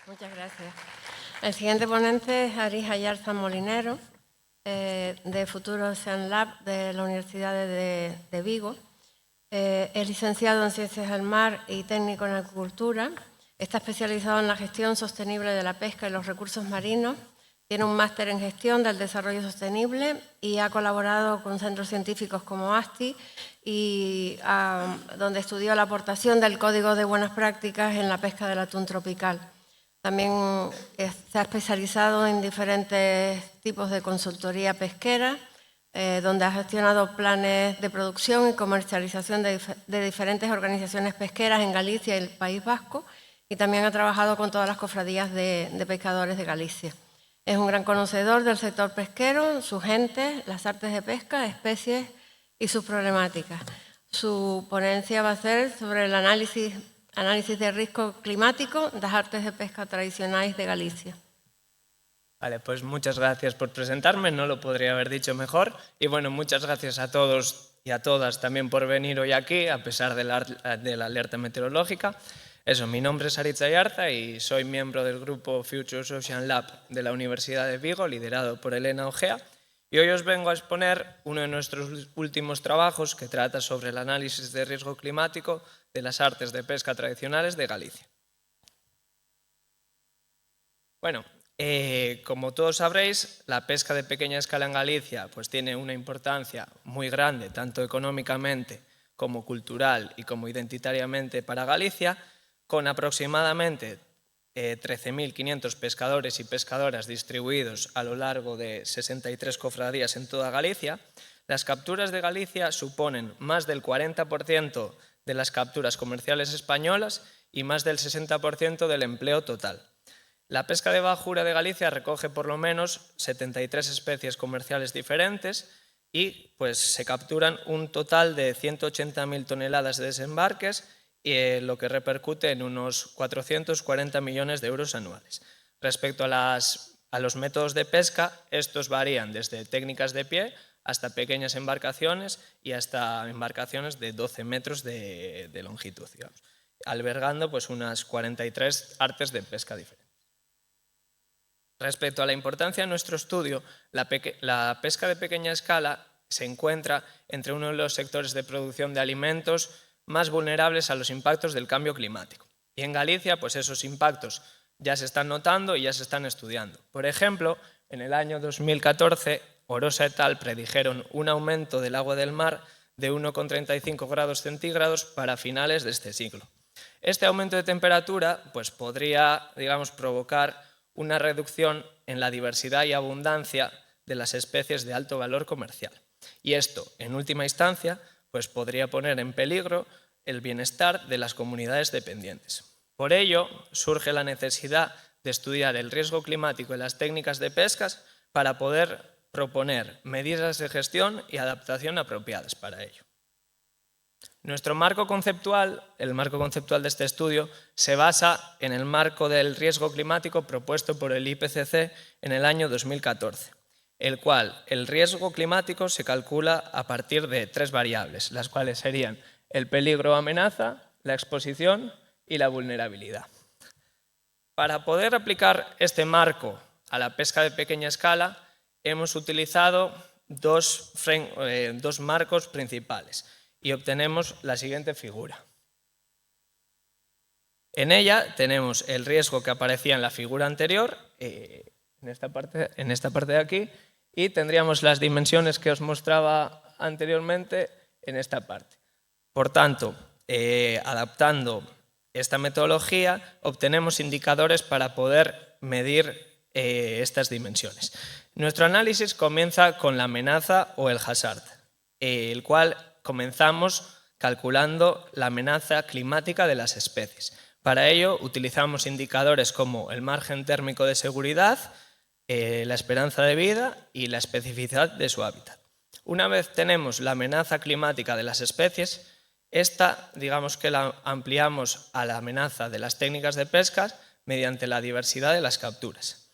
Muchas gracias. El siguiente ponente es Aris Ayarza Molinero, de Futuro Ocean Lab de la Universidad de Vigo. Es licenciado en Ciencias del Mar y técnico en Acuicultura. Está especializado en la gestión sostenible de la pesca y los recursos marinos. Tiene un máster en gestión del desarrollo sostenible y ha colaborado con centros científicos como ASTI, donde estudió la aportación del Código de Buenas Prácticas en la pesca del atún tropical. También se ha especializado en diferentes tipos de consultoría pesquera, donde ha gestionado planes de producción y comercialización de diferentes organizaciones pesqueras en Galicia y el País Vasco, y también ha trabajado con todas las cofradías de pescadores de Galicia. Es un gran conocedor del sector pesquero, su gente, las artes de pesca, especies y sus problemáticas. Su ponencia va a ser sobre el análisis de risco climático das artes de pesca tradicionais de Galicia. Vale, pues muchas gracias por presentarme, no lo podría haber dicho mejor. Y bueno, muchas gracias a todos y a todas también por venir hoy aquí, a pesar de la alerta meteorológica. Eso, mi nombre es Aritz Ayarza y soy miembro del grupo Future Ocean Lab de la Universidad de Vigo, liderado por Elena Ojea. Y hoy os vengo a exponer uno de nuestros últimos trabajos que trata sobre el análisis de riesgo climático de las artes de pesca tradicionales de Galicia. Bueno, como todos sabréis, la pesca de pequeña escala en Galicia pues tiene una importancia muy grande, tanto económicamente como cultural y como identitariamente para Galicia, con aproximadamente 13.500 pescadores y pescadoras distribuidos a lo largo de 63 cofradías en toda Galicia. Las capturas de Galicia suponen más del 40% de las capturas comerciales españolas y más del 60% del empleo total. La pesca de bajura de Galicia recoge por lo menos 73 especies comerciales diferentes y pues, se capturan un total de 180.000 toneladas de desembarques, lo que repercute en unos 440 millones de euros anuales. Respecto a los métodos de pesca, estos varían desde técnicas de pie hasta pequeñas embarcaciones y hasta embarcaciones de 12 metros de longitud, digamos, albergando pues, unas 43 artes de pesca diferentes. Respecto a la importancia de nuestro estudio, la pesca de pequeña escala se encuentra entre uno de los sectores de producción de alimentos más vulnerables a los impactos del cambio climático. Y en Galicia, pues esos impactos ya se están notando y ya se están estudiando. Por ejemplo, en el año 2014, Orosa et al. Predijeron un aumento del agua del mar de 1,35 grados centígrados para finales de este siglo. Este aumento de temperatura pues, podría, digamos, provocar una reducción en la diversidad y abundancia de las especies de alto valor comercial. Y esto, en última instancia, pues podría poner en peligro el bienestar de las comunidades dependientes. Por ello, surge la necesidad de estudiar el riesgo climático y las técnicas de pescas para poder proponer medidas de gestión y adaptación apropiadas para ello. Nuestro marco conceptual, el marco conceptual de este estudio, se basa en el marco del riesgo climático propuesto por el IPCC en el año 2014, el cual el riesgo climático se calcula a partir de 3 variables, las cuales serían el peligro o amenaza, la exposición y la vulnerabilidad. Para poder aplicar este marco a la pesca de pequeña escala, hemos utilizado dos marcos principales y obtenemos la siguiente figura. En ella tenemos el riesgo que aparecía en la figura anterior, en esta parte de aquí, y tendríamos las dimensiones que os mostraba anteriormente en esta parte. Por tanto, adaptando esta metodología, obtenemos indicadores para poder medir estas dimensiones. Nuestro análisis comienza con la amenaza o el hazard, el cual comenzamos calculando la amenaza climática de las especies. Para ello utilizamos indicadores como el margen térmico de seguridad, la esperanza de vida y la especificidad de su hábitat. Una vez tenemos la amenaza climática de las especies, esta, digamos que la ampliamos a la amenaza de las técnicas de pesca mediante la diversidad de las capturas.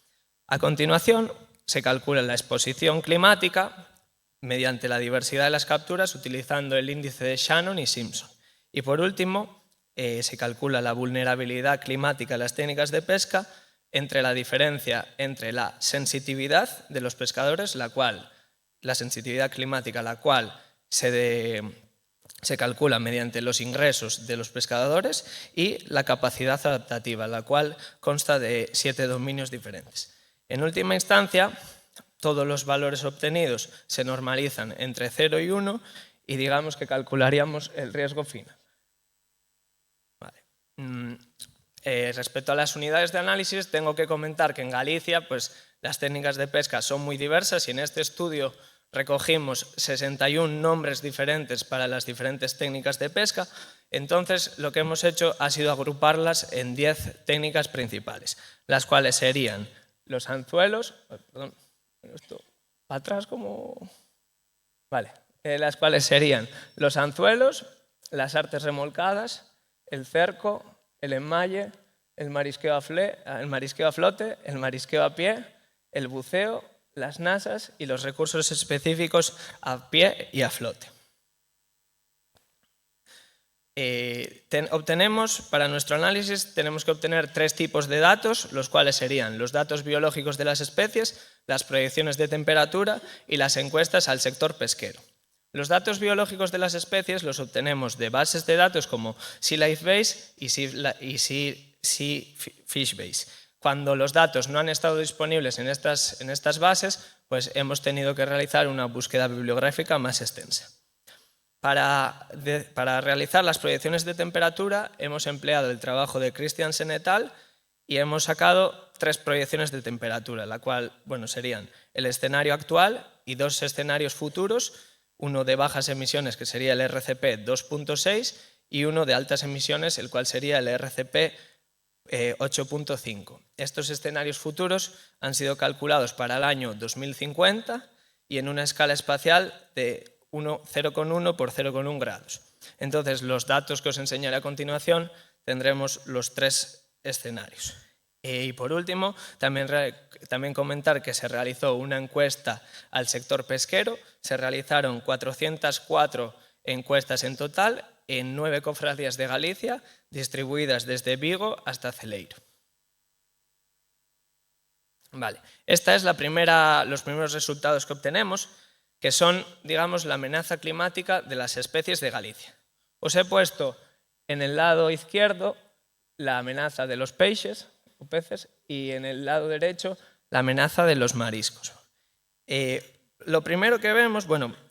A continuación, se calcula la exposición climática mediante la diversidad de las capturas utilizando el índice de Shannon y Simpson. Y por último, se calcula la vulnerabilidad climática de las técnicas de pesca entre la diferencia entre la sensitividad de los pescadores, la sensitividad climática, la cual se calcula mediante los ingresos de los pescadores, y la capacidad adaptativa, la cual consta de 7 dominios diferentes. En última instancia, todos los valores obtenidos se normalizan entre 0 y 1 y digamos que calcularíamos el riesgo final. Vale. Respecto a las unidades de análisis, tengo que comentar que en Galicia pues, las técnicas de pesca son muy diversas y en este estudio recogimos 61 nombres diferentes para las diferentes técnicas de pesca. Entonces, lo que hemos hecho ha sido agruparlas en 10 técnicas principales, las cuales serían los anzuelos, perdón, esto para atrás como... Vale, las cuales serían los anzuelos, las artes remolcadas, el cerco, el enmalle, el marisqueo a flote, el marisqueo a pie, el buceo, las nasas y los recursos específicos a pie y a flote. Para nuestro análisis tenemos que obtener 3 tipos de datos, los cuales serían los datos biológicos de las especies, las proyecciones de temperatura y las encuestas al sector pesquero. Los datos biológicos de las especies los obtenemos de bases de datos como SeaLifeBase y SeaFishBase. Cuando los datos no han estado disponibles en estas bases, pues hemos tenido que realizar una búsqueda bibliográfica más extensa. Para realizar las proyecciones de temperatura hemos empleado el trabajo de Christiansen et al. Y hemos sacado 3 proyecciones de temperatura, la cual serían el escenario actual y 2 escenarios futuros, uno de bajas emisiones que sería el RCP 2.6 y uno de altas emisiones, el cual sería el RCP 8.5. Estos escenarios futuros han sido calculados para el año 2050 y en una escala espacial de 0,1 por 0,1 grados. Entonces, los datos que os enseñaré a continuación tendremos los 3 escenarios. Y por último, también comentar que se realizó una encuesta al sector pesquero. Se realizaron 404 encuestas en total en 9 cofradías de Galicia, distribuidas desde Vigo hasta Celeiro. Vale. Esta es los primeros resultados que obtenemos, que son, digamos, la amenaza climática de las especies de Galicia. Os he puesto en el lado izquierdo la amenaza de los peces y en el lado derecho la amenaza de los mariscos. Lo primero que vemos,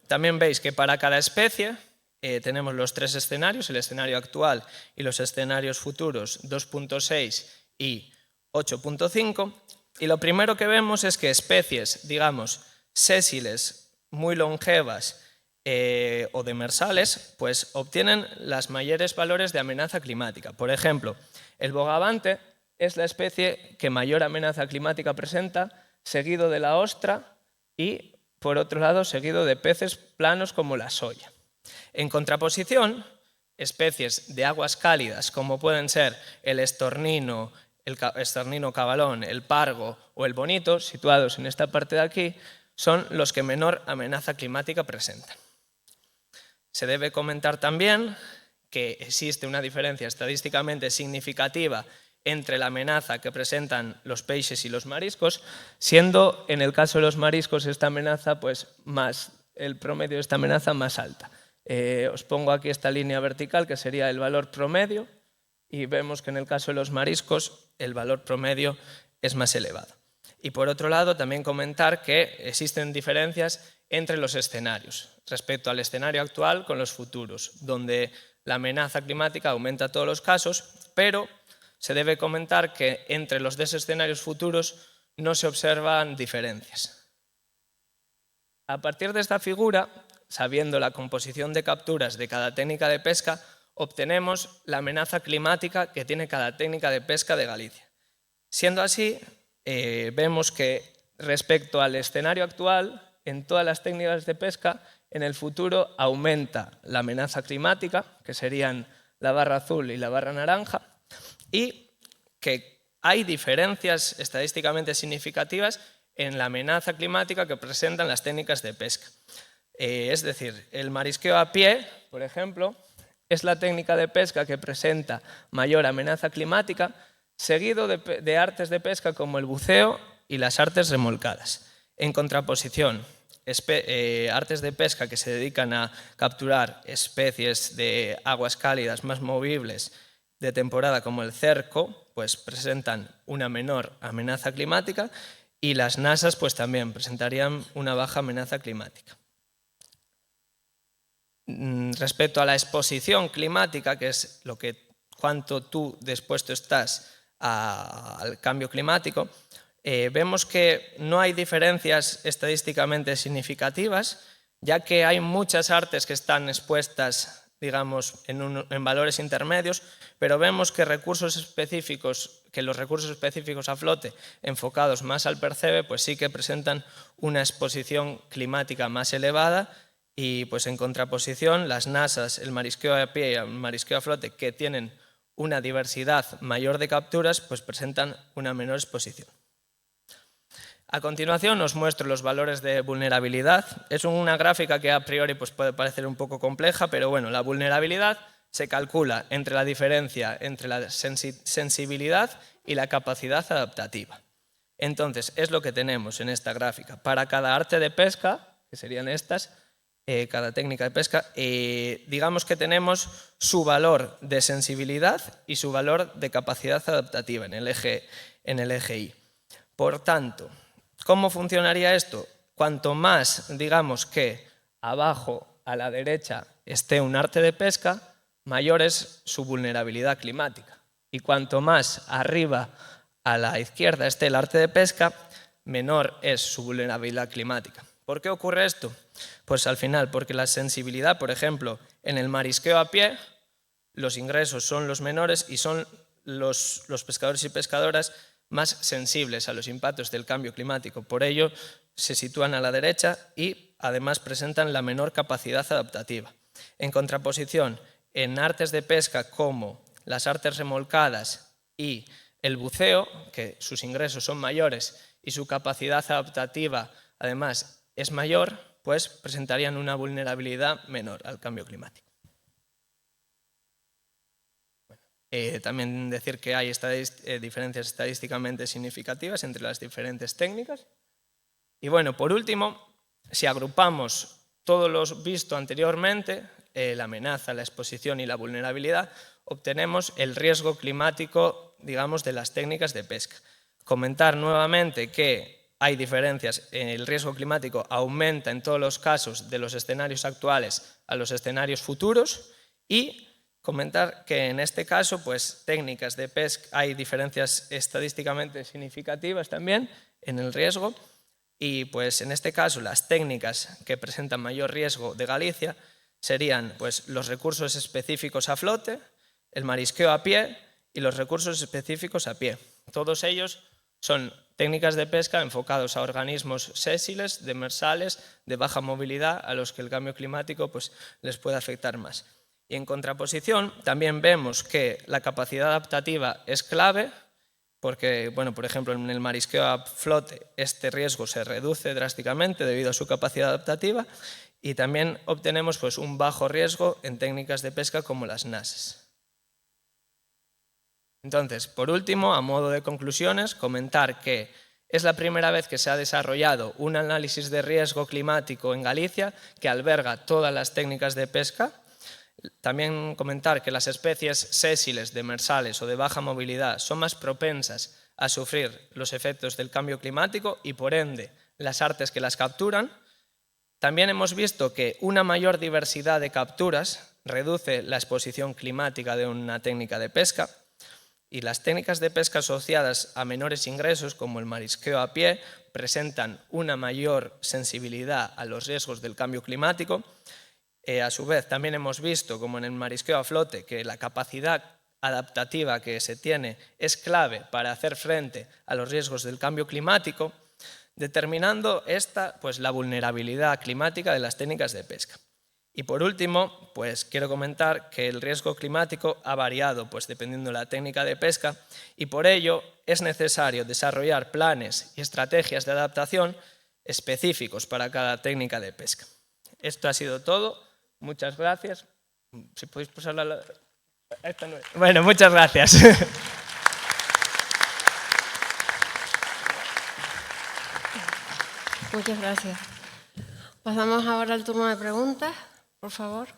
también veis que para cada especie tenemos los 3 escenarios, el escenario actual y los escenarios futuros 2.6 y 8.5, y lo primero que vemos es que especies, digamos, sésiles, muy longevas o demersales, pues obtienen los mayores valores de amenaza climática. Por ejemplo, el bogavante es la especie que mayor amenaza climática presenta, seguido de la ostra y, por otro lado, seguido de peces planos como la soya. En contraposición, especies de aguas cálidas, como pueden ser el estornino cabalón, el pargo o el bonito, situados en esta parte de aquí, son los que menor amenaza climática presentan. Se debe comentar también que existe una diferencia estadísticamente significativa entre la amenaza que presentan los peces y los mariscos, siendo en el caso de los mariscos esta amenaza, el promedio de esta amenaza más alta. Os pongo aquí esta línea vertical que sería el valor promedio y vemos que en el caso de los mariscos el valor promedio es más elevado. Y por otro lado, también comentar que existen diferencias entre los escenarios respecto al escenario actual con los futuros, donde la amenaza climática aumenta en todos los casos, pero se debe comentar que entre los 2 escenarios futuros no se observan diferencias. A partir de esta figura, sabiendo la composición de capturas de cada técnica de pesca, obtenemos la amenaza climática que tiene cada técnica de pesca de Galicia. Siendo así, vemos que respecto al escenario actual, en todas las técnicas de pesca, en el futuro aumenta la amenaza climática, que serían la barra azul y la barra naranja, y que hay diferencias estadísticamente significativas en la amenaza climática que presentan las técnicas de pesca. Es decir, el marisqueo a pie, por ejemplo, es la técnica de pesca que presenta mayor amenaza climática, seguido de artes de pesca como el buceo y las artes remolcadas. En contraposición, artes de pesca que se dedican a capturar especies de aguas cálidas más movibles de temporada como el cerco, pues presentan una menor amenaza climática, y las nasas pues también presentarían una baja amenaza climática. Respecto a la exposición climática, que es cuánto tú dispuesto estás al cambio climático, vemos que no hay diferencias estadísticamente significativas, ya que hay muchas artes que están expuestas, digamos, en valores intermedios, pero vemos que los recursos específicos a flote enfocados más al percebe, pues sí que presentan una exposición climática más elevada, y pues en contraposición las nasas, el marisqueo a pie y el marisqueo a flote, que tienen una diversidad mayor de capturas, pues presentan una menor exposición. A continuación os muestro los valores de vulnerabilidad. Es una gráfica que a priori pues puede parecer un poco compleja, pero bueno, la vulnerabilidad se calcula entre la diferencia entre la sensibilidad y la capacidad adaptativa. Entonces, es lo que tenemos en esta gráfica. Para cada arte de pesca, que serían estas, cada técnica de pesca, digamos que tenemos su valor de sensibilidad y su valor de capacidad adaptativa en el eje Y. Por tanto, ¿cómo funcionaría esto? Cuanto más, digamos que abajo a la derecha esté un arte de pesca, mayor es su vulnerabilidad climática. Y cuanto más arriba a la izquierda esté el arte de pesca, menor es su vulnerabilidad climática. ¿Por qué ocurre esto? Pues al final, porque la sensibilidad, por ejemplo, en el marisqueo a pie, los ingresos son los menores y son los pescadores y pescadoras más sensibles a los impactos del cambio climático. Por ello, se sitúan a la derecha y además presentan la menor capacidad adaptativa. En contraposición, en artes de pesca como las artes remolcadas y el buceo, que sus ingresos son mayores y su capacidad adaptativa además es mayor, pues presentarían una vulnerabilidad menor al cambio climático. También decir que hay diferencias estadísticamente significativas entre las diferentes técnicas. Y bueno, por último, si agrupamos todo lo visto anteriormente, la amenaza, la exposición y la vulnerabilidad, obtenemos el riesgo climático, digamos, de las técnicas de pesca. Comentar nuevamente que hay diferencias, el riesgo climático aumenta en todos los casos de los escenarios actuales a los escenarios futuros, y comentar que en este caso, pues técnicas de pesca, hay diferencias estadísticamente significativas también en el riesgo, y pues en este caso las técnicas que presentan mayor riesgo de Galicia serían pues los recursos específicos a flote, el marisqueo a pie y los recursos específicos a pie. Todos ellos son técnicas de pesca enfocados a organismos sésiles, demersales, de baja movilidad, a los que el cambio climático pues, les puede afectar más. Y en contraposición, también vemos que la capacidad adaptativa es clave, porque, bueno, por ejemplo, en el marisqueo a flote este riesgo se reduce drásticamente debido a su capacidad adaptativa, y también obtenemos pues, un bajo riesgo en técnicas de pesca como las nasas. Entonces, por último, a modo de conclusiones, comentar que es la primera vez que se ha desarrollado un análisis de riesgo climático en Galicia que alberga todas las técnicas de pesca. También comentar que las especies sésiles, demersales o de baja movilidad son más propensas a sufrir los efectos del cambio climático y, por ende, las artes que las capturan. También hemos visto que una mayor diversidad de capturas reduce la exposición climática de una técnica de pesca, y las técnicas de pesca asociadas a menores ingresos, como el marisqueo a pie, presentan una mayor sensibilidad a los riesgos del cambio climático. A su vez, también hemos visto, como en el marisqueo a flote, que la capacidad adaptativa que se tiene es clave para hacer frente a los riesgos del cambio climático, determinando pues, la vulnerabilidad climática de las técnicas de pesca. Y por último, pues quiero comentar que el riesgo climático ha variado pues, dependiendo de la técnica de pesca, y por ello es necesario desarrollar planes y estrategias de adaptación específicos para cada técnica de pesca. Esto ha sido todo. Muchas gracias. Si podéis pasarla esta no es. Bueno, muchas gracias. Muchas gracias. Pasamos ahora al turno de preguntas, por favor.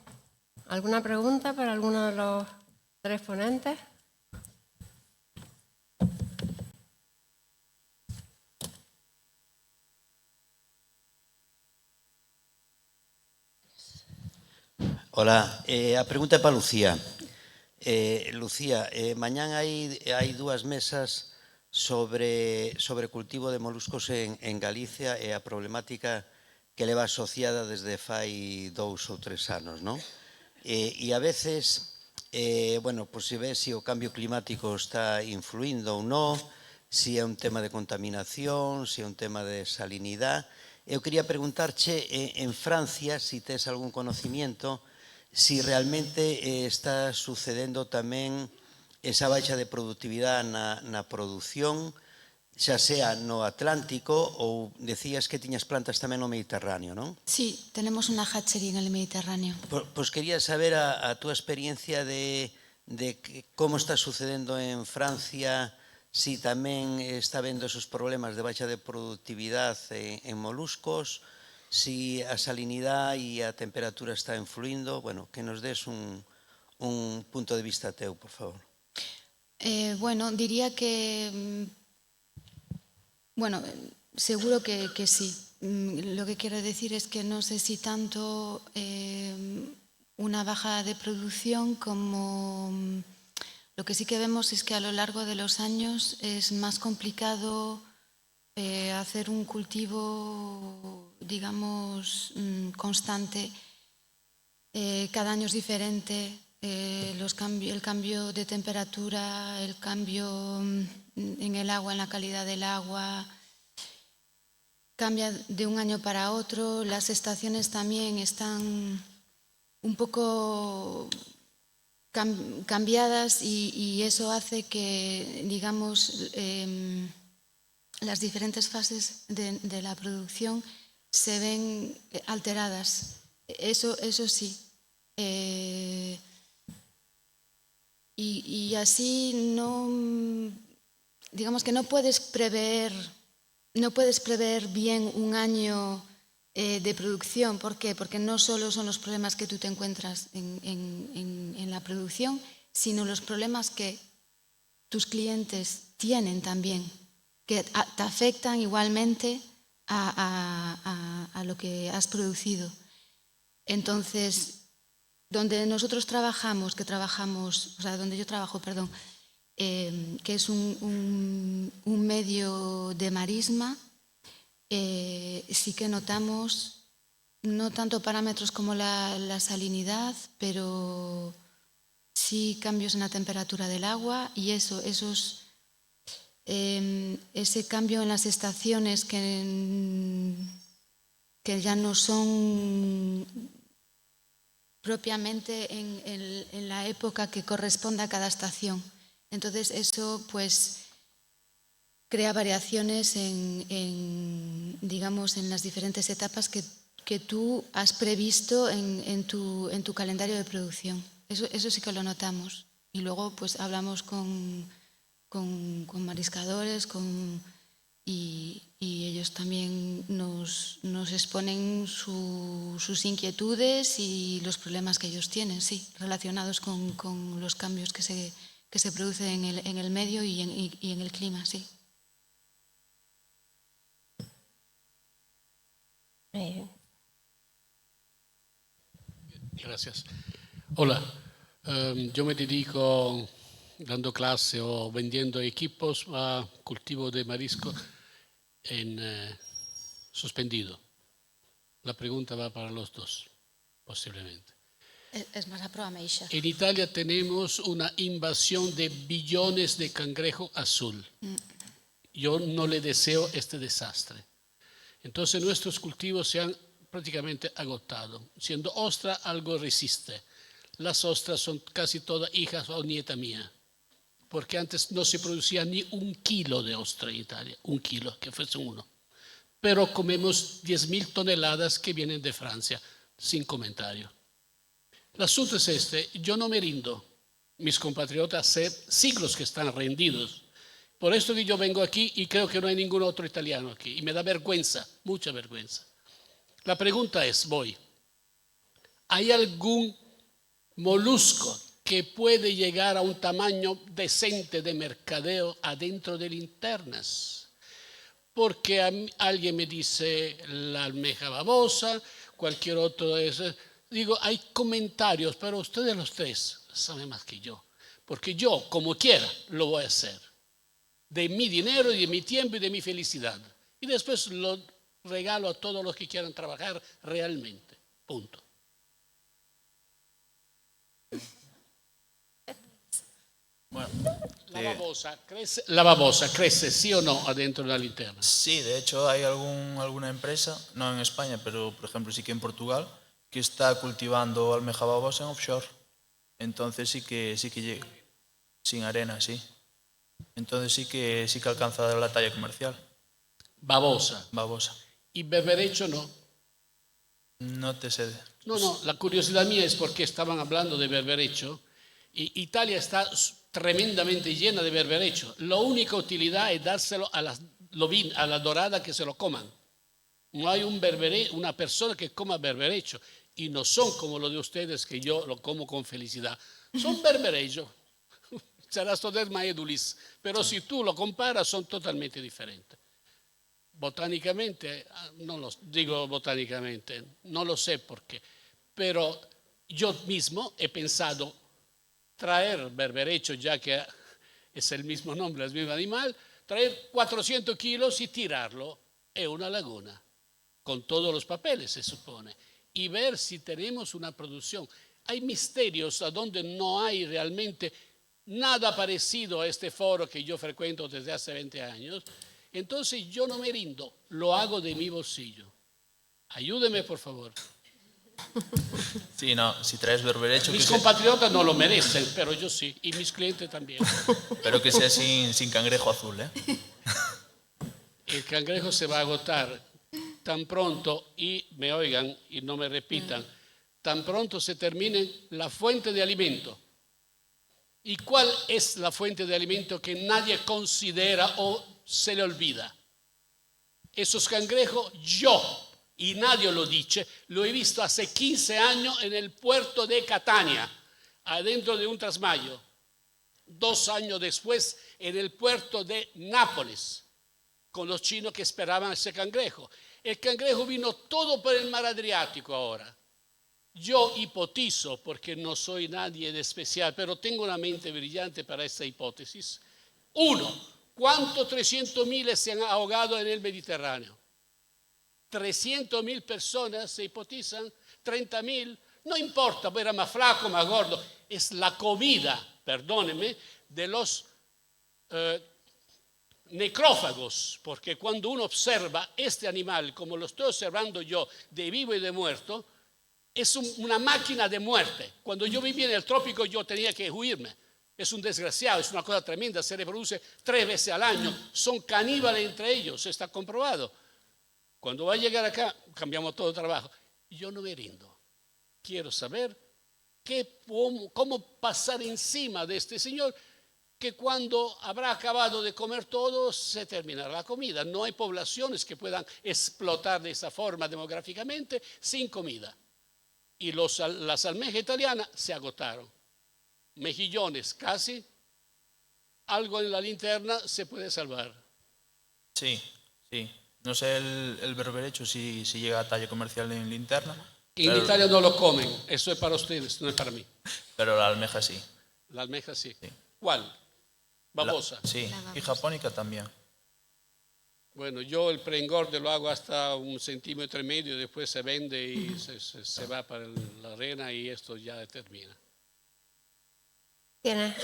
¿Alguna pregunta para alguno de los tres ponentes? Ola, a pregunta é para Lucía. Lucía, mañán hai dúas mesas sobre cultivo de moluscos en Galicia e a problemática que leva asociada desde fai 2 ou 3 anos, non? E a veces, bueno, pois se ve se o cambio climático está influindo ou non, se é un tema de contaminación, se é un tema de salinidade. Eu quería preguntarche, en Francia, se tes algún conocimiento, si realmente está sucedendo tamén esa baixa de productividade na produción, xa sea no Atlántico ou decías que tiñas plantas tamén no Mediterráneo, non? Sí, tenemos una hatchery en el Mediterráneo. Pois quería saber a túa experiencia de como está sucedendo en Francia, si tamén está vendo esos problemas de baixa de productividade en moluscos, si a salinidade e a temperatura está influindo, bueno, que nos des un punto de vista teu, por favor. Bueno, diría que, bueno, seguro que sí. Lo que quiero decir es que no sé si tanto una baja de producción como... Lo que sí que vemos es que a lo largo de los años es más complicado hacer un cultivo, digamos, constante. Cada año es diferente. El cambio de temperatura, el cambio en el agua, en la calidad del agua, cambia de un año para otro. Las estaciones también están un poco cambiadas y eso hace que, digamos, las diferentes fases de la producción se ven alteradas. Eso sí. Y así no, digamos que no puedes prever bien un año de producción. ¿Por qué? Porque no solo son los problemas que tú te encuentras en la producción, sino los problemas que tus clientes tienen también, que te afectan igualmente a lo que has producido. Entonces, donde nosotros trabajamos, o sea, donde yo trabajo, perdón, que es un medio de marisma, sí que notamos no tanto parámetros como la salinidad, pero sí cambios en la temperatura del agua y ese cambio en las estaciones que ya no son propiamente en la época que corresponde a cada estación. Entonces eso pues crea variaciones digamos, en las diferentes etapas que tú has previsto en tu calendario de producción. Eso sí que lo notamos. Y luego pues hablamos con mariscadores y ellos también nos exponen sus inquietudes y los problemas que ellos tienen, sí, relacionados con los cambios que se producen en el medio y en el clima, sí. Gracias. Hola, yo me dedico dando clase o vendiendo equipos a cultivo de marisco suspendido. La pregunta va para los dos, posiblemente. Es más a proa meixa. En Italia tenemos una invasión de billones de cangrejo azul. Yo no le deseo este desastre. Entonces nuestros cultivos se han prácticamente agotado. Siendo ostra, algo resiste. Las ostras son casi todas hijas o nieta mía. Porque antes no se producía ni 1 kilo de ostra en Italia. 1 kilo, que fuese uno. Pero comemos 10.000 toneladas que vienen de Francia, sin comentario. El asunto es este, yo no me rindo. Mis compatriotas hace siglos que están rendidos. Por esto que yo vengo aquí y creo que no hay ningún otro italiano aquí. Y me da vergüenza, mucha vergüenza. La pregunta es, ¿hay algún molusco que puede llegar a un tamaño decente de mercadeo adentro de linternas? Porque alguien me dice la almeja babosa, cualquier otro de esos. Digo, hay comentarios, pero ustedes los tres saben más que yo. Porque yo, como quiera, lo voy a hacer. De mi dinero, y de mi tiempo y de mi felicidad. Y después lo regalo a todos los que quieran trabajar realmente. Punto. Bueno, ¿La babosa crece sí o no adentro de la linterna? sí, de hecho hay alguna empresa, no en España, pero por ejemplo sí que en Portugal, que está cultivando almeja babosa en offshore. Entonces sí que llega, sin arena, sí. Entonces sí que alcanza la talla comercial. Babosa. ¿Y berberecho no? No te sé. No, la curiosidad mía es porque estaban hablando de berberecho y Italia está tremendamente llena de berberecho. La única utilidad es dárselo a la dorada que se lo coman. No hay una persona que coma berberecho y no son como lo de ustedes que yo lo como con felicidad. Son berberecho. Cerastoderma edulis, pero si tú lo comparas son totalmente diferentes. Botánicamente, no lo sé por qué, pero yo mismo he pensado traer berberecho, ya que es el mismo nombre, el mismo animal, traer 400 kilos y tirarlo en una laguna, con todos los papeles se supone, y ver si tenemos una producción. Hay misterios a donde no hay realmente nada parecido a este foro que yo frecuento desde hace 20 años. Entonces yo no me rindo, lo hago de mi bolsillo. Ayúdeme, por favor. Sí, no, si traes berberecho... Mis compatriotas no lo merecen, pero yo sí, y mis clientes también. Pero que sea sin cangrejo azul, ¿eh? El cangrejo se va a agotar tan pronto, y me oigan y no me repitan, tan pronto se termine la fuente de alimento. ¿Y cuál es la fuente de alimento que nadie considera o se le olvida? Esos cangrejos, y nadie lo dice, lo he visto hace 15 años en el puerto de Catania, adentro de un trasmayo. 2 años después, en el puerto de Nápoles, con los chinos que esperaban ese cangrejo. El cangrejo vino todo por el mar Adriático ahora. Yo hipotizo, porque no soy nadie de especial, pero tengo una mente brillante para esta hipótesis. 1, ¿cuántos 300.000 se han ahogado en el Mediterráneo? 300.000 personas se hipotizan, 30.000, no importa, era más flaco, más gordo, es la comida, perdónenme, de los necrófagos, porque cuando uno observa este animal, como lo estoy observando yo, de vivo y de muerto, es una máquina de muerte. Cuando yo vivía en el trópico yo tenía que huirme. Es un desgraciado, es una cosa tremenda, se reproduce 3 veces al año, son caníbales entre ellos, está comprobado. Cuando va a llegar acá, cambiamos todo el trabajo. Yo no me rindo. Quiero saber cómo pasar encima de este señor, que cuando habrá acabado de comer todo, se terminará la comida. No hay poblaciones que puedan explotar de esa forma demográficamente sin comida. Y las almejas italianas se agotaron. Mejillones casi, algo en la linterna se puede salvar. Sí. No sé el berberecho si llega a talla comercial en linterna. En Italia no lo comen, eso es para ustedes, no es para mí. Pero la almeja sí. La almeja sí. ¿Cuál? Babosa. Sí, y japónica también. Bueno, yo el preengorde lo hago hasta 1,5 centímetros, después se vende y se va para la arena y esto ya termina. ¿Tienes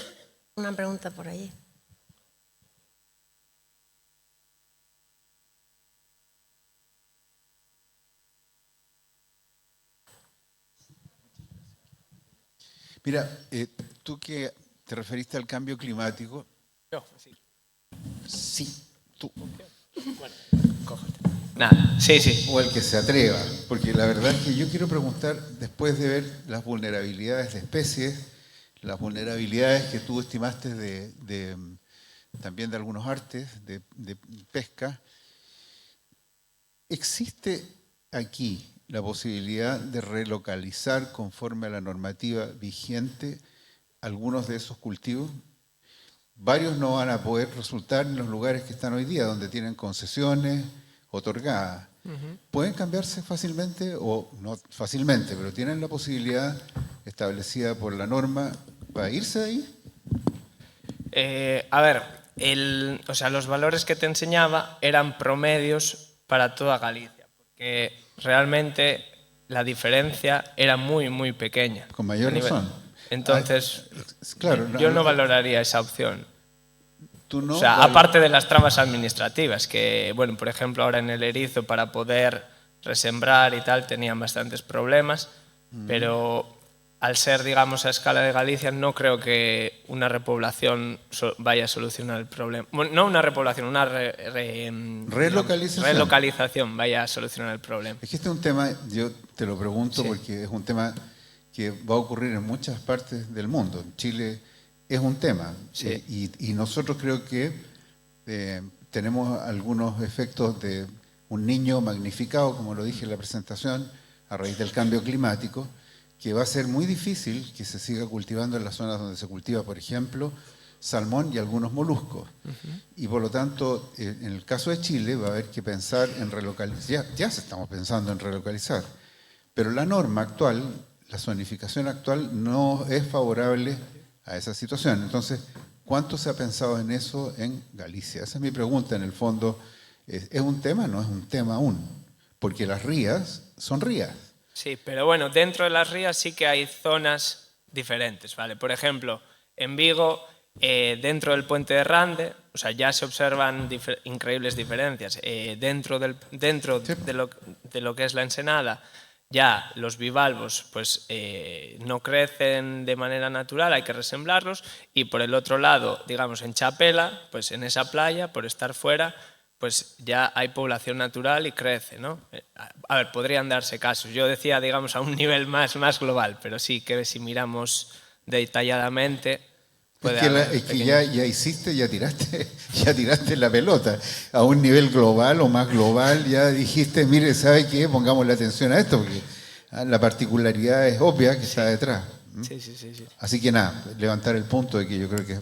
una pregunta por allí? Mira, tú que te referiste al cambio climático. Yo, sí. Sí, tú. Bueno, cógete. Nada, sí, sí. o el que se atreva, porque la verdad es que yo quiero preguntar, después de ver las vulnerabilidades de especies, las vulnerabilidades que tú estimaste también de algunos artes de pesca, ¿existe aquí la posibilidad de relocalizar conforme a la normativa vigente algunos de esos cultivos? Varios no van a poder resultar en los lugares que están hoy día, donde tienen concesiones otorgadas. ¿Pueden cambiarse fácilmente o no fácilmente, pero tienen la posibilidad establecida por la norma para irse de ahí? A ver, o sea, los valores que te enseñaba eran promedios para toda Galicia, porque realmente la diferencia era muy, muy pequeña. Con mayor razón. Entonces, Claro, yo no valoraría esa opción. Tú no O sea, aparte de las trabas administrativas, que, bueno, por ejemplo, ahora en el erizo para poder resembrar y tal tenían bastantes problemas, pero al ser, digamos, a escala de Galicia, no creo que una repoblación vaya a solucionar el problema. Bueno, no una repoblación, una relocalización vaya a solucionar el problema. Es que este es un tema, yo te lo pregunto porque es un tema que va a ocurrir en muchas partes del mundo. En Chile es un tema y nosotros creo que tenemos algunos efectos de un niño magnificado, como lo dije en la presentación, a raíz del cambio climático, que va a ser muy difícil que se siga cultivando en las zonas donde se cultiva, por ejemplo, salmón y algunos moluscos. Y por lo tanto, en el caso de Chile va a haber que pensar en relocalizar, ya se estamos pensando en relocalizar, pero la norma actual, la zonificación actual no es favorable a esa situación. Entonces, ¿cuánto se ha pensado en eso en Galicia? Esa es mi pregunta, en el fondo. ¿Es un tema? No es un tema aún, porque las rías son rías. Sí, pero bueno, dentro de las rías sí que hay zonas diferentes, ¿vale? Por ejemplo, en Vigo, dentro del puente de Rande, o sea, ya se observan increíbles diferencias. Dentro de lo que es la ensenada, ya los bivalvos pues, no crecen de manera natural, hay que resemblarlos, y por el otro lado, digamos, en Chapela, pues en esa playa, por estar fuera, pues ya hay población natural y crece, ¿no? A ver, podrían darse casos. Yo decía, digamos, a un nivel más global, pero sí que si miramos detalladamente... Es que ya hiciste, ya tiraste la pelota. A un nivel global o más global ya dijiste, mire, ¿sabe qué? Pongamos la atención a esto, porque la particularidad es obvia que está detrás. Sí. Así que nada, levantar el punto de que yo creo que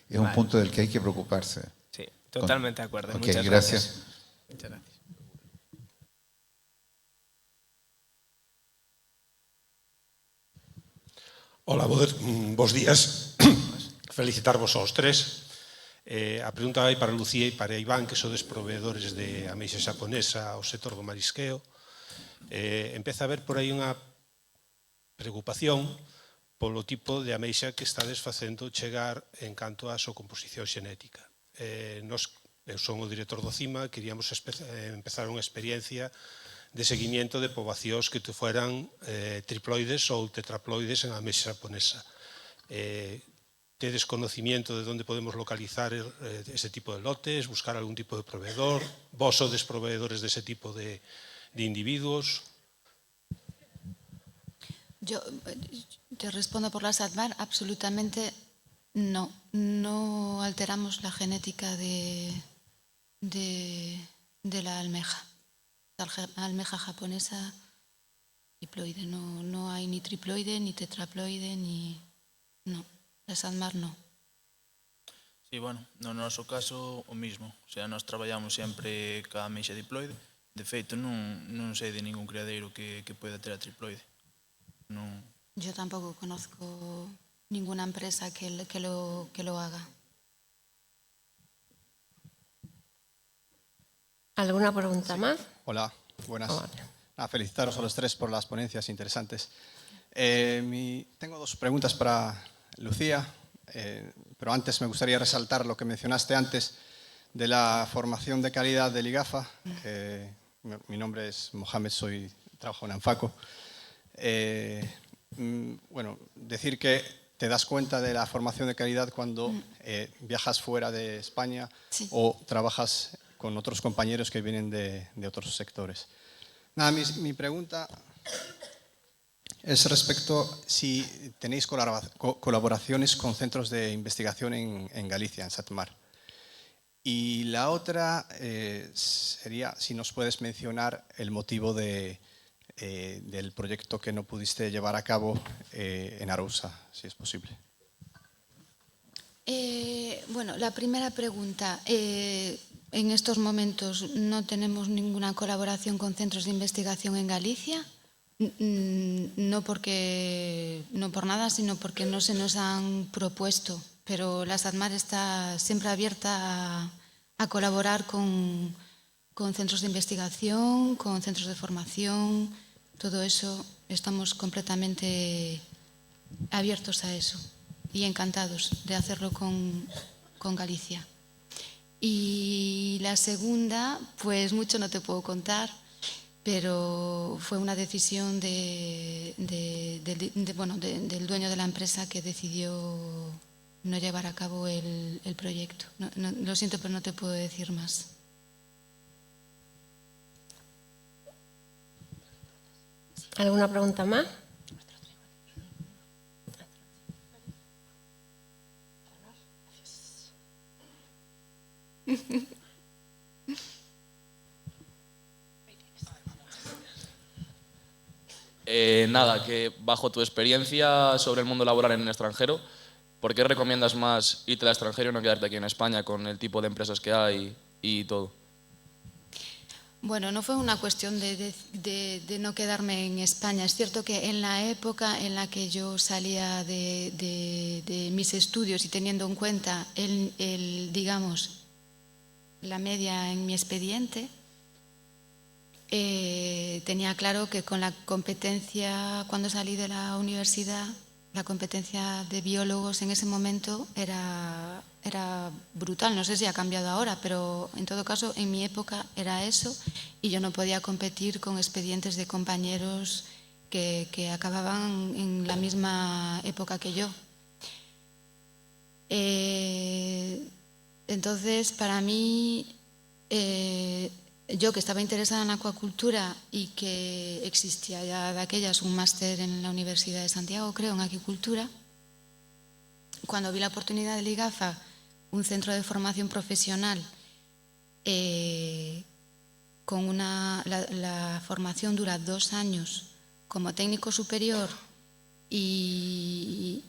es un punto del que hay que preocuparse. Sí, totalmente de acuerdo. Okay, Muchas gracias. Muchas gracias. Hola, bos días. Felicitarvos aos tres. A pregunta vai para Lucía e para Iván, que sodes proveedores de ameixa xaponesa ao sector do marisqueo. Empeza a haber por aí unha preocupación polo tipo de ameixa que estades facendo chegar en canto á súa composición xenética. Eu son o director do CIMA, queríamos empezar unha experiencia de seguimiento de poboacións que fueran triploides ou tetraploides en ameixa xaponesa. Tedes conocimiento de onde podemos localizar ese tipo de lotes, buscar algún tipo de proveedor? Vos sodes proveedores dese tipo de individuos? Yo te respondo por la SADMAR, absolutamente no. No alteramos la genética de la almeja. La almeja japonesa triploide. No hay ni triploide, ni tetraploide, ni... No. La SADMAR no. Sí, bueno, no noso caso o mismo. O sea, nós traballamos sempre ca ameixa diploide. De feito, non sei de ningún criadeiro que poida ter a triploide. Non. Yo tampoco conozco ninguna empresa que lo haga. ¿Alguna pregunta más? Hola, buenas. Hola. Felicitaros a los tres por las ponencias interesantes. Tengo dos preguntas para Lucía, pero antes me gustaría resaltar lo que mencionaste antes de la formación de calidad del IGAFA. Mi nombre es Mohamed, trabajo en Anfaco. Bueno, decir que te das cuenta de la formación de calidad cuando viajas fuera de España, sí, o trabajas con otros compañeros que vienen de otros sectores. Nada, mi pregunta es respecto si tenéis colaboraciones con centros de investigación en Galicia, en Satmar. Y la otra sería si nos puedes mencionar el motivo del proyecto que no pudiste llevar a cabo en Arousa, si es posible. Bueno, la primera pregunta. En estos momentos no tenemos ninguna colaboración con centros de investigación en Galicia. No por nada, sino porque no se nos han propuesto. Pero la SATMAR está siempre abierta a colaborar con centros de investigación, con centros de formación, todo eso. Estamos completamente abiertos a eso y encantados de hacerlo con Galicia. Y la segunda, pues mucho no te puedo contar, pero fue una decisión del dueño de la empresa que decidió no llevar a cabo el proyecto. Lo siento, pero no te puedo decir más. ¿Alguna pregunta más? Nada, que bajo tu experiencia sobre el mundo laboral en el extranjero, ¿por qué recomiendas más irte al extranjero y no quedarte aquí en España con el tipo de empresas que hay y todo? Bueno, no fue una cuestión de no quedarme en España. Es cierto que en la época en la que yo salía de mis estudios y teniendo en cuenta digamos, la media en mi expediente, tenía claro que con la competencia, cuando salí de la universidad, la competencia de biólogos en ese momento era brutal. No sé si ha cambiado ahora, pero en todo caso en mi época era eso y yo no podía competir con expedientes de compañeros que acababan en la misma época que yo. Entonces, para mí, yo que estaba interesada en acuacultura y que existía ya de aquellas un máster en la Universidad de Santiago, creo, en acuicultura, cuando vi la oportunidad del IGAFA, un centro de formación profesional, la formación dura 2 años como técnico superior y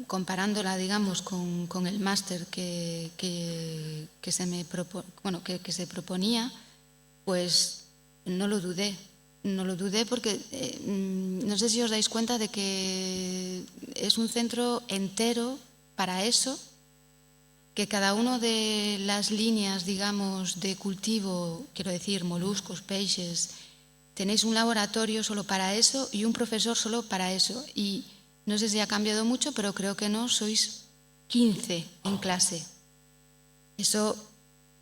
comparándola, digamos, con el máster que se proponía, pues no lo dudé. No lo dudé porque no sé si os dais cuenta de que es un centro entero para eso, que cada una de las líneas, digamos, de cultivo, quiero decir, moluscos, peixes, tenéis un laboratorio solo para eso y un profesor solo para eso. Y no sé si ha cambiado mucho, pero creo que no, sois 15 en clase. Eso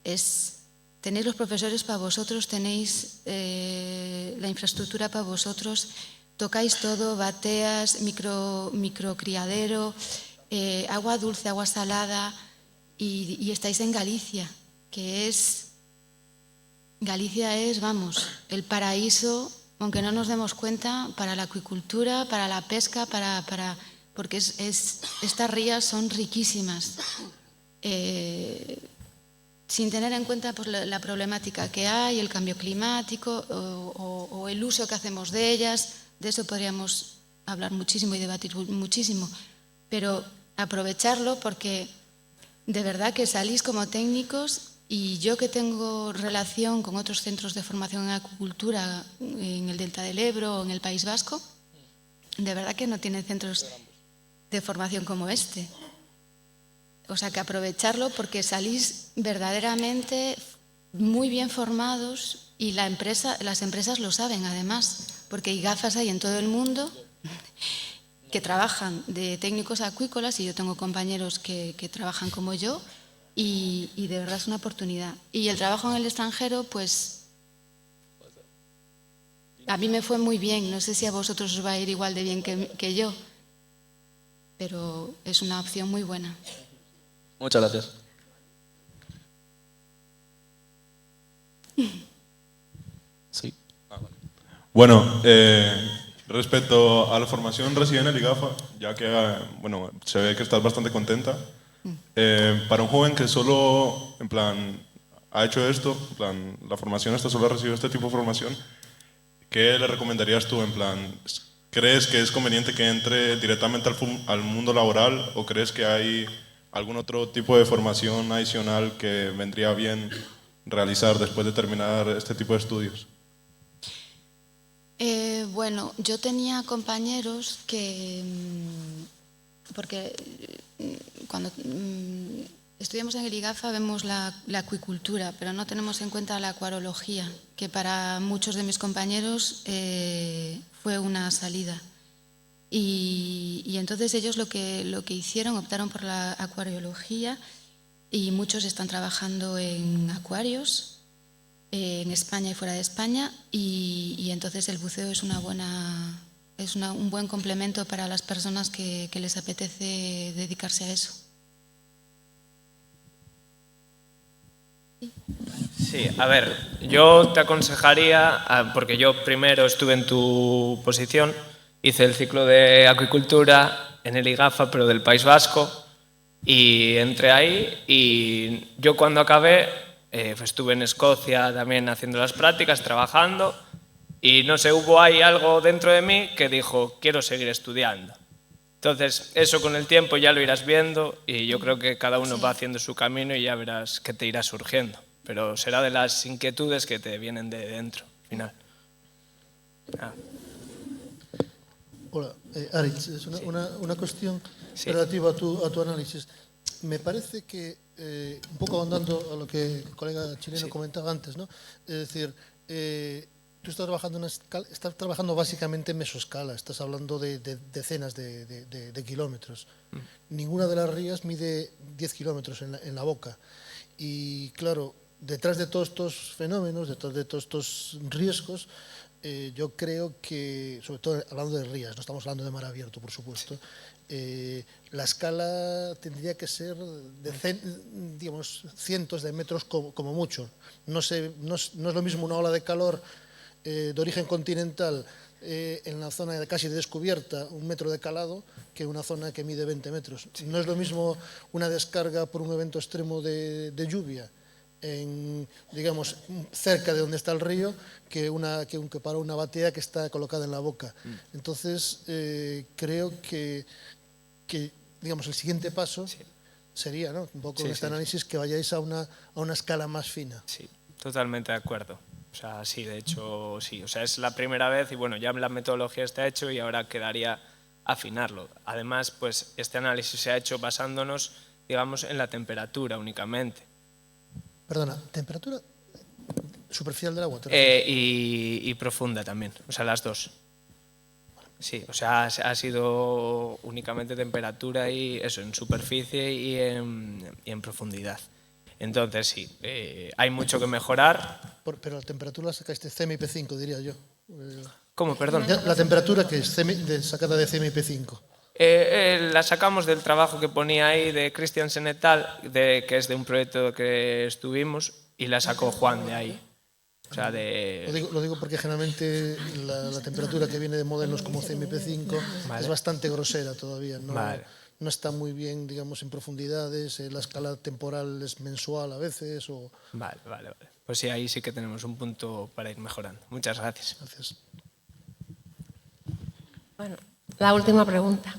es, tenéis los profesores para vosotros, tenéis la infraestructura para vosotros, tocáis todo, bateas, microcriadero, agua dulce, agua salada, y estáis en Galicia, que es, Galicia es, vamos, el paraíso, aunque no nos demos cuenta, para la acuicultura, para la pesca, porque estas rías son riquísimas, sin tener en cuenta pues, la problemática que hay, el cambio climático o el uso que hacemos de ellas. De eso podríamos hablar muchísimo y debatir muchísimo, pero aprovecharlo porque de verdad que salís como técnicos. Y yo que tengo relación con otros centros de formación en acuicultura en el Delta del Ebro o en el País Vasco, de verdad que no tienen centros de formación como este. O sea que aprovecharlo porque salís verdaderamente muy bien formados y las empresas lo saben además, porque hay gafas ahí en todo el mundo que trabajan de técnicos acuícolas y yo tengo compañeros que trabajan como yo. Y de verdad es una oportunidad. Y el trabajo en el extranjero, pues a mí me fue muy bien. No sé si a vosotros os va a ir igual de bien que yo, pero es una opción muy buena. Muchas gracias. Sí. Bueno, respecto a la formación recibida en el IGAFA, ya que bueno, se ve que estás bastante contenta, para un joven que solo, en plan, ha hecho esto, en plan, la formación esta solo ha recibido este tipo de formación, ¿qué le recomendarías tú? En plan, ¿crees que es conveniente que entre directamente al mundo laboral o crees que hay algún otro tipo de formación adicional que vendría bien realizar después de terminar este tipo de estudios? Bueno, yo tenía compañeros que, porque cuando estudiamos en el IGAFA vemos la acuicultura, pero no tenemos en cuenta la acuariología, que para muchos de mis compañeros fue una salida. Y entonces ellos lo que hicieron, optaron por la acuariología y muchos están trabajando en acuarios en España y fuera de España, y entonces el buceo es un buen complemento para las personas que les apetece dedicarse a eso. Sí, a ver, yo te aconsejaría, porque yo primero estuve en tu posición, hice el ciclo de acuicultura en el IGAFA, pero del País Vasco, y entré ahí, y yo cuando acabé estuve en Escocia también haciendo las prácticas, trabajando, y no sé, hubo ahí algo dentro de mí que dijo, quiero seguir estudiando. Entonces, eso con el tiempo ya lo irás viendo, y yo creo que cada uno va haciendo su camino y ya verás que te irá surgiendo. Pero será de las inquietudes que te vienen de dentro, al final. Hola, Aritz, es una cuestión relativa a tu análisis. Me parece que, un poco ahondando a lo que el colega chileno comentaba antes, ¿no? Es decir, tú estás trabajando básicamente en mesoescala, estás hablando de decenas de kilómetros. Ninguna de las rías mide 10 kilómetros en la boca. Y claro, detrás de todos estos fenómenos, detrás de todos estos riesgos, yo creo que, sobre todo hablando de rías, no estamos hablando de mar abierto, por supuesto, la escala tendría que ser de digamos, cientos de metros como mucho. No es lo mismo una ola de calor de origen continental en la zona casi descubierta, 1 metro de calado, que una zona que mide 20 metros. No es lo mismo una descarga por un evento extremo de lluvia digamos, cerca de donde está el río, que para una batea que está colocada en la boca. Entonces, creo que digamos, el siguiente paso sería, ¿no? Un poco este análisis, que vayáis a una escala más fina. Sí, totalmente de acuerdo. O sea, sí, de hecho, sí. O sea, es la primera vez y bueno, ya la metodología está hecho y ahora quedaría afinarlo. Además, pues este análisis se ha hecho basándonos, digamos, en la temperatura únicamente. Perdona, ¿temperatura superficial del agua? Y profunda también, o sea, las dos. Sí, o sea, ha sido únicamente temperatura y eso, en superficie y en profundidad. Entonces, sí, hay mucho que mejorar. Pero la temperatura la sacaste CMIP5, diría yo. ¿Cómo, perdón? La temperatura que es sacada de CMIP5. La sacamos del trabajo que ponía ahí de Christiansen et al, que es de un proyecto que estuvimos, y la sacó Juan de ahí. O sea, Lo digo porque generalmente la temperatura que viene de modelos como CMP5 es bastante grosera todavía. No está muy bien, digamos, en profundidades, la escala temporal es mensual a veces. Vale. Pues sí, ahí sí que tenemos un punto para ir mejorando. Muchas gracias. Gracias. Bueno, la última pregunta.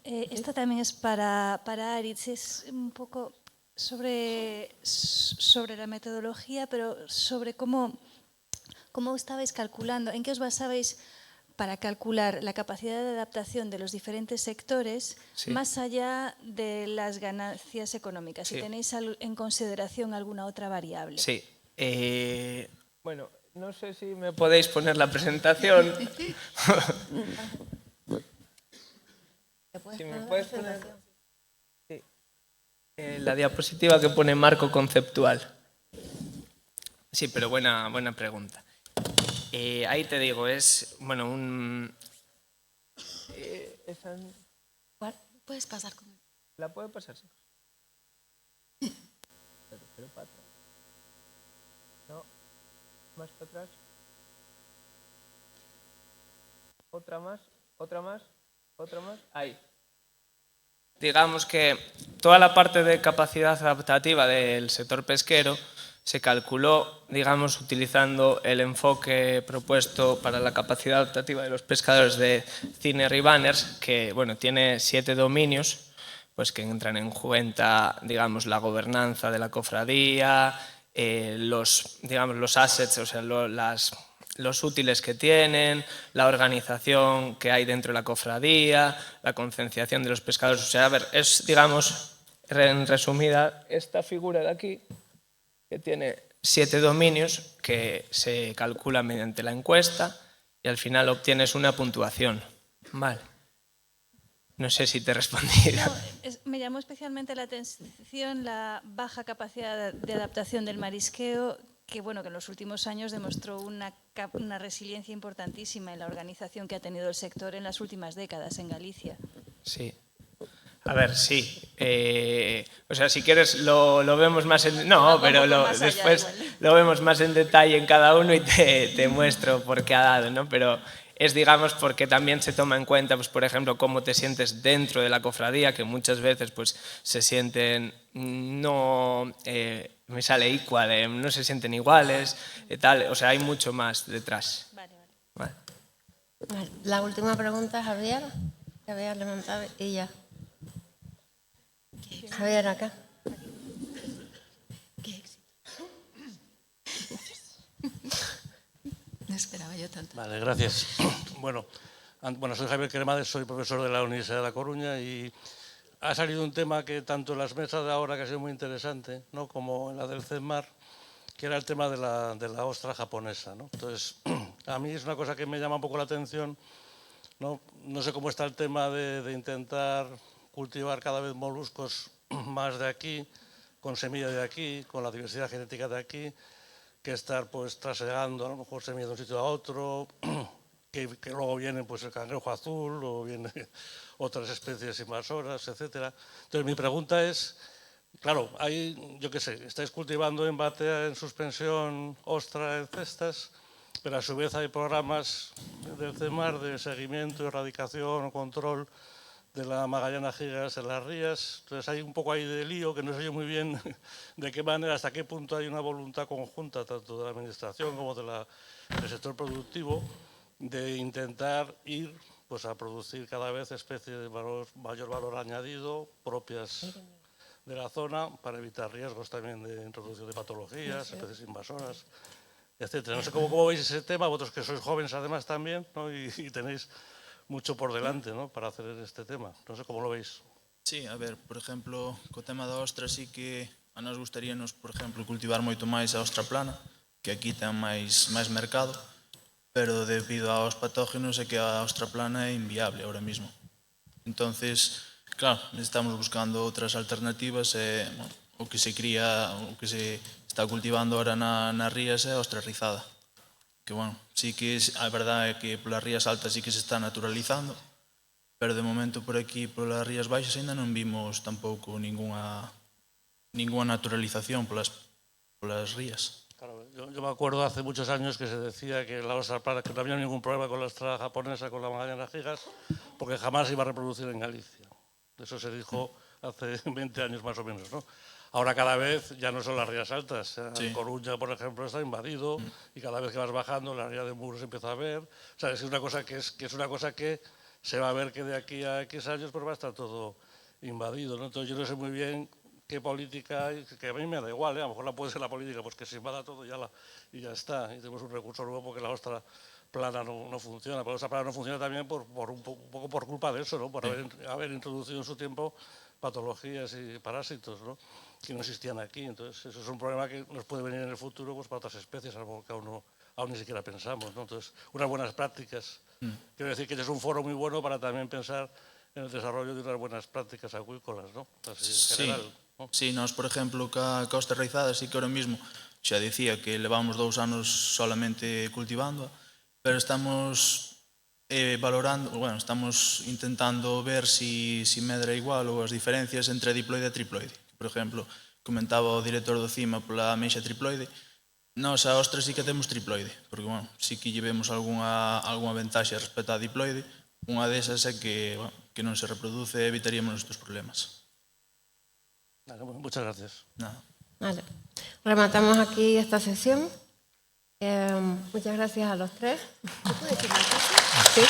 Esta también es para Aritz, es un poco sobre la metodología, pero sobre cómo estabais calculando, en qué os basabais para calcular la capacidad de adaptación de los diferentes sectores, más allá de las ganancias económicas. Si tenéis en consideración alguna otra variable. Sí. Bueno, no sé si me podéis poner la presentación. Si me puedes poner la diapositiva que pone marco conceptual. Sí, pero buena pregunta. Ahí te digo, es, bueno, ¿Cuál? ¿Puedes pasar con él? ¿La puede pasar? Sí. Pero para atrás. No. Más para atrás. Otra más, otra más, otra más. Ahí. Digamos que toda la parte de capacidad adaptativa del sector pesquero se calculó, digamos, utilizando el enfoque propuesto para la capacidad adaptativa de los pescadores de Zinner y Banners, que bueno, tiene 7 dominios, pues que entran en cuenta, digamos, la gobernanza de la cofradía, los assets, o sea, los útiles que tienen, la organización que hay dentro de la cofradía, la concienciación de los pescadores. O sea, a ver, es, digamos, en resumida, esta figura de aquí, que tiene 7 dominios que se calcula mediante la encuesta y al final obtienes una puntuación. Vale. No sé si te he respondido. No, me llamó especialmente la atención la baja capacidad de adaptación del marisqueo, que bueno, que en los últimos años demostró una resiliencia importantísima en la organización que ha tenido el sector en las últimas décadas en Galicia. Sí. A ver, sí. O sea, si quieres lo vemos más en... No, pero después lo vemos más en detalle en cada uno y te muestro por qué ha dado, ¿no? Pero es, digamos, porque también se toma en cuenta, pues, por ejemplo, cómo te sientes dentro de la cofradía, que muchas veces pues, se sienten no... me sale igual, no se sienten iguales, tal. O sea, hay mucho más detrás. Vale. La última pregunta, Javier, que había levantado y ya. Javier, acá. Qué éxito. No esperaba yo tanto. Vale, gracias. Bueno, soy Javier Cremades, soy profesor de la Universidad de La Coruña y ha salido un tema que tanto en las mesas de ahora, que ha sido muy interesante, ¿no?, como en la del CEMAR, que era el tema de la ostra japonesa, ¿no? Entonces, a mí es una cosa que me llama un poco la atención, ¿no? No sé cómo está el tema de intentar cultivar cada vez moluscos más de aquí, con semilla de aquí, con la diversidad genética de aquí, que estar pues trasegando a lo mejor semillas de un sitio a otro, que luego viene pues el cangrejo azul o vienen otras especies invasoras, etcétera. Entonces mi pregunta es, claro, hay, yo qué sé, estáis cultivando en batea, en suspensión, ostra en cestas, pero a su vez hay programas del CEMAR de seguimiento, erradicación o control de la Magallana gigas en las rías. Entonces hay un poco ahí de lío que no sé yo muy bien de qué manera, hasta qué punto hay una voluntad conjunta tanto de la administración como del sector productivo de intentar ir pues, a producir cada vez especies de mayor valor añadido propias de la zona para evitar riesgos también de introducción de patologías, especies invasoras, etcétera. No sé cómo veis ese tema, vosotros que sois jóvenes además también, ¿no? y tenéis mucho por delante, ¿no?, para hacer este tema. Non sei como lo veis. Sí, a ver, por exemplo, co tema da ostra sí que a nos gustaríanos, por exemplo, cultivar moito máis a ostra plana, que aquí ten máis mercado, pero debido aos patógenos é que a ostra plana é inviable ahora mismo. Entonces, claro, estamos buscando outras alternativas e o que se cría, o que se está cultivando ahora nas rías é a ostra rizada. Que, bueno, sí que a verdade é que polas rías altas sí que se está naturalizando, pero de momento por aquí, polas rías baixas, ainda non vimos tampouco ninguna naturalización polas rías. Claro, yo me acuerdo hace muchos años que se decía que la ostra plana, que no había ningún problema con la ostra japonesa, con la Magallana gigas, porque jamás se iba a reproducir en Galicia. Eso se dijo hace 20 años más o menos, ¿no? Ahora cada vez ya no son las rías altas. Sí. Coruña, por ejemplo, está invadido y cada vez que vas bajando la ría de Muros se empieza a ver. O sea, es una cosa que se va a ver que de aquí a X años pues va a estar todo invadido, ¿no? Entonces yo no sé muy bien qué política hay, que a mí me da igual, ¿eh? A lo mejor la puede ser la política, pues que se invada todo y ya está. Y tenemos un recurso nuevo porque la ostra plana no funciona. Pero la ostra plana no funciona también un poco por culpa de eso, ¿no? Por haber introducido en su tiempo patologías y parásitos, ¿no?, que no existían aquí. Entonces, eso es un problema que nos puede venir en el futuro pues, para otras especies, algo que aún ni siquiera pensamos, ¿no? Entonces, unas buenas prácticas. Quiero decir que este es un foro muy bueno para también pensar en el desarrollo de unas buenas prácticas acuícolas, ¿no? Así, en general, ¿no? Sí, nós, por exemplo, ca ostra rizada, sí que ahora mismo xa dicía que levamos 2 anos solamente cultivando, pero estamos valorando, bueno, estamos intentando ver si medra igual ou as diferencias entre diploide e triploide. Por exemplo, comentaba o director do CIMA pola ameixa triploide, Nos a ostres sí que temos triploide, porque, bueno, sí que llevemos algunha ventaxa respecto a diploide. Unha desas é que, bueno, que non se reproduce e evitaríamos estes problemas. Vale, bueno, muchas gracias. Nada. Vale. Rematamos aquí esta sesión. Muchas gracias a los tres. ¿Puedo decir una cosa? Sí.